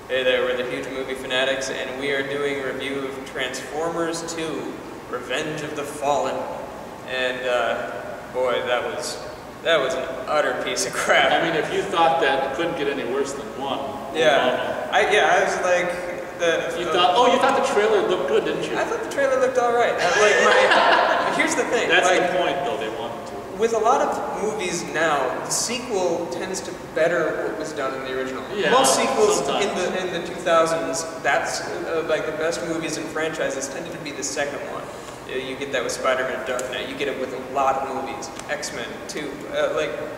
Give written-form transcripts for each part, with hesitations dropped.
Hey there, we're the Huge Movie Fanatics, and we are doing a review of Transformers 2, Revenge of the Fallen. And, boy, that was an utter piece of crap. I mean, if you thought that it couldn't get any worse than one. Yeah. I was like... You thought the trailer looked good, didn't you? I thought the trailer looked alright. Here's the thing. That's the point, though, they wanted to. With a lot of movies now, the sequel tends to better what was done in the original. Yeah, most sequels sometimes. in the 2000s, that's like the best movies and franchises tended to be the second one. You get that with Spider-Man, Dark Knight. You get it with a lot of movies. X-Men too.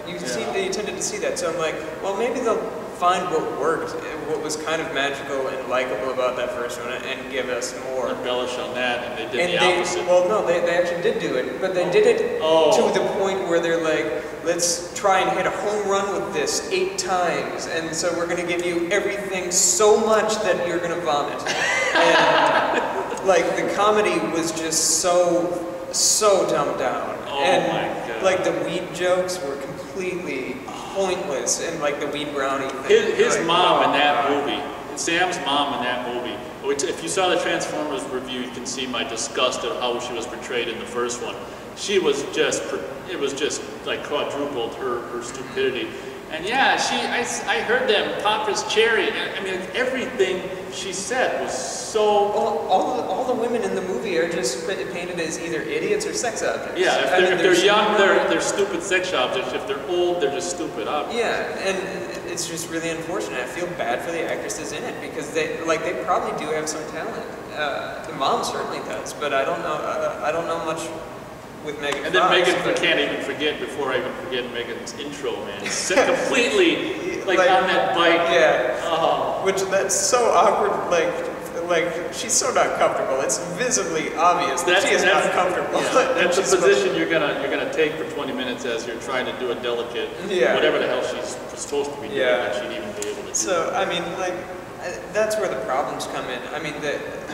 You tended to see that. So I'm like, well, maybe they'll find what worked, what was kind of magical and likable about that first one, and give us more. Embellish on that, and they did the opposite. Well, no, they actually did do it, but they did it to the point where they're like, let's try and hit a home run with this 8 times, and so we're going to give you everything so much that you're going to vomit. And, like, the comedy was just so dumbed down. Oh my God. Like, the weed jokes were completely pointless, and like the weed brownie thing. His mom in that movie, Sam's mom in that movie, which if you saw the Transformers review, you can see my disgust of how she was portrayed in the first one. She was just, it was just like quadrupled her stupidity. And yeah, I heard them pop his cherry. I mean, everything she said was so... All the women in the movie are just painted as either idiots or sex objects. Yeah, if they're young, they're stupid sex objects. If they're old, they're just stupid objects. Yeah, and it's just really unfortunate. I feel bad for the actresses in it because they probably do have some talent. The mom certainly does, but I don't know much with Megan And Fox. then Megan, I can't even forget, before I even forget Megan's intro, man. It's completely, like on that bike. Yeah. Oh. Which, that's so awkward, like she's so not comfortable. It's visibly obvious that she is not comfortable. Yeah, that's the position you're gonna take for 20 minutes as you're trying to do a delicate, whatever the hell she's supposed to be doing, that she'd even be able to do. So, I mean, like, that's where the problems come in. I mean,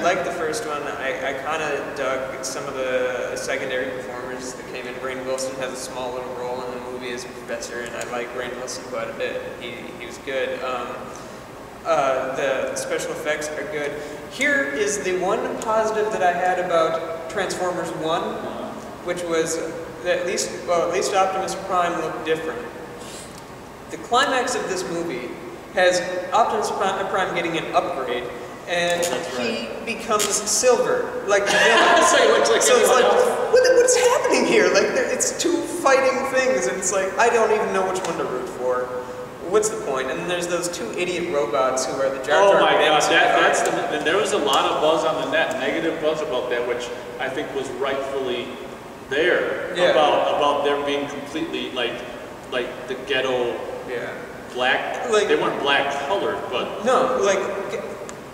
like the first one, I kind of dug some of the secondary performers that came in. Rainn Wilson has a small little role in the movie as a professor, and I like Rainn Wilson quite a bit. He was good. The special effects are good. Here is the one positive that I had about Transformers 1, which was that at least Optimus Prime looked different. The climax of this movie has Optimus Prime getting an upgrade, and he becomes silver, like the villain. So it's like, what's happening here? Like, it's 2 fighting things, and it's like, I don't even know which one to root for. What's the point? And then there's those 2 idiot robots who are the Jar Jar Binks. Oh my God, there was a lot of buzz on the net, negative buzz about that, which I think was rightfully there, about them being completely like the ghetto. Black, they weren't black colored, but... No, like,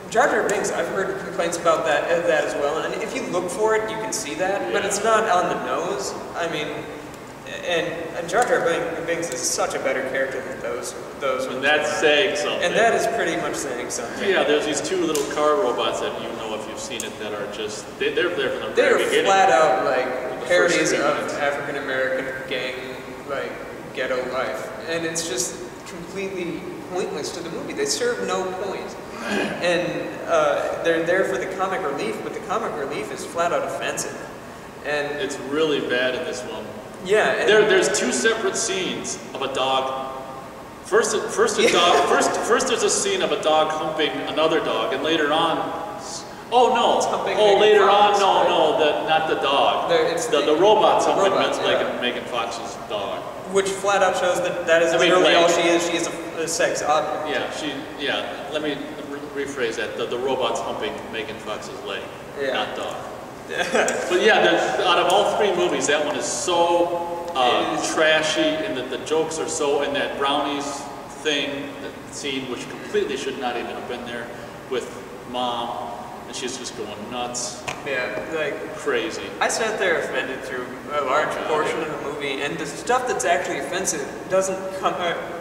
Jar Jar Binks, I've heard complaints about that as well, and if you look for it, you can see that, but it's not on the nose. I mean, and Jar Jar Binks is such a better character than those And that's saying something. And that is pretty much saying something. Yeah, there's these 2 little car robots that you know if you've seen it that are just, they're there from the very beginning. They're flat out, like, parodies of African-American gang, like, ghetto life, and it's just completely pointless to the movie. They serve no point. And they're there for the comic relief, but the comic relief is flat out offensive. And it's really bad in this one. Yeah. There's 2 separate scenes of a dog. First there's a scene of a dog humping another dog, and later on, later on, not the dog. It's the robots humping Megan Fox's dog. Which flat out shows that is literally all she is. She is a sex object. Let me rephrase that. The robot's humping Megan Fox's leg, not dog. But yeah, out of all 3 movies, that one is so trashy, and that the jokes are so, and that brownies thing, the scene, which completely should not even have been there, with Mom, and she's just going nuts. Yeah, like crazy. I sat there offended through a large portion of the movie, and the stuff that's actually offensive doesn't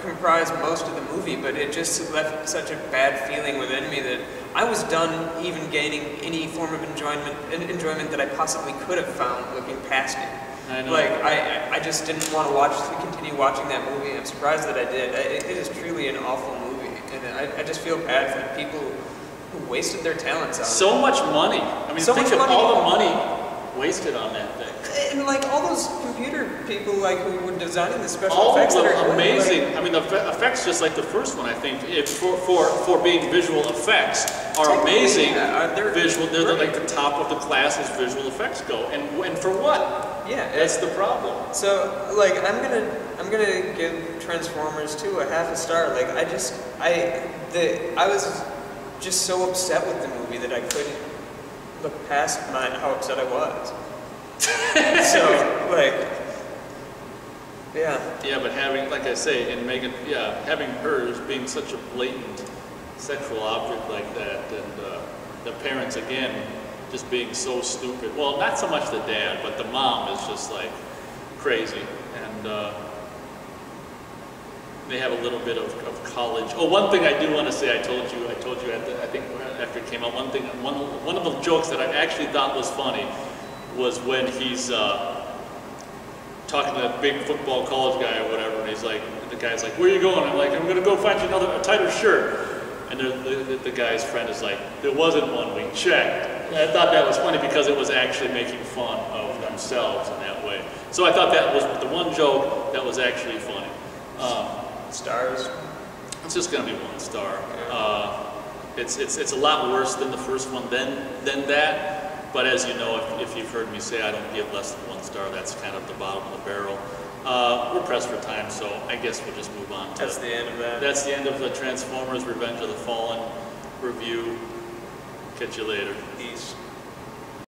comprise most of the movie, but it just left such a bad feeling within me that I was done even gaining any form of enjoyment that I possibly could have found looking past it. I know. Like, I just didn't want to continue watching that movie. I'm surprised that I did. It is truly an awful movie, and I just feel bad for the people who wasted their talents on So much money. I mean, So think much of money. all the money wasted on that thing. And like all those computer people like who were designing the special All of effects that them are amazing. Like, I mean, the effects, just like the first one, I think, for being visual effects, are amazing. they're Visual, they're great. like the top of the class as visual effects go. And for what? Yeah, That's the problem. So like I'm gonna give Transformers 2 a half a star. Like I was just so upset with the movie that I couldn't look past how upset I was. So like yeah. Yeah, but having, like I say, in Megan, having hers being such a blatant sexual object like that, and the parents again just being so stupid. Well, not so much the dad, but the mom is just like crazy, and they have a little bit of college. Oh, one thing I do want to say, I told you I think after it came out, one of the jokes that I actually thought was funny was when he's talking to that big football college guy or whatever, and he's like, the guy's like, "Where are you going?" I'm like, "I'm gonna go find you a tighter shirt." And the guy's friend is like, "There wasn't one, we checked." And I thought that was funny because it was actually making fun of themselves in that way. So I thought that was the one joke that was actually funny. Stars. It's just gonna be 1 star. It's a lot worse than the first one than that. But as you know, if you've heard me say I don't give less than 1 star, that's kind of the bottom of the barrel. We're pressed for time, so I guess we'll just move on to... That's the end of that. That's the end of the Transformers Revenge of the Fallen review. Catch you later. Peace.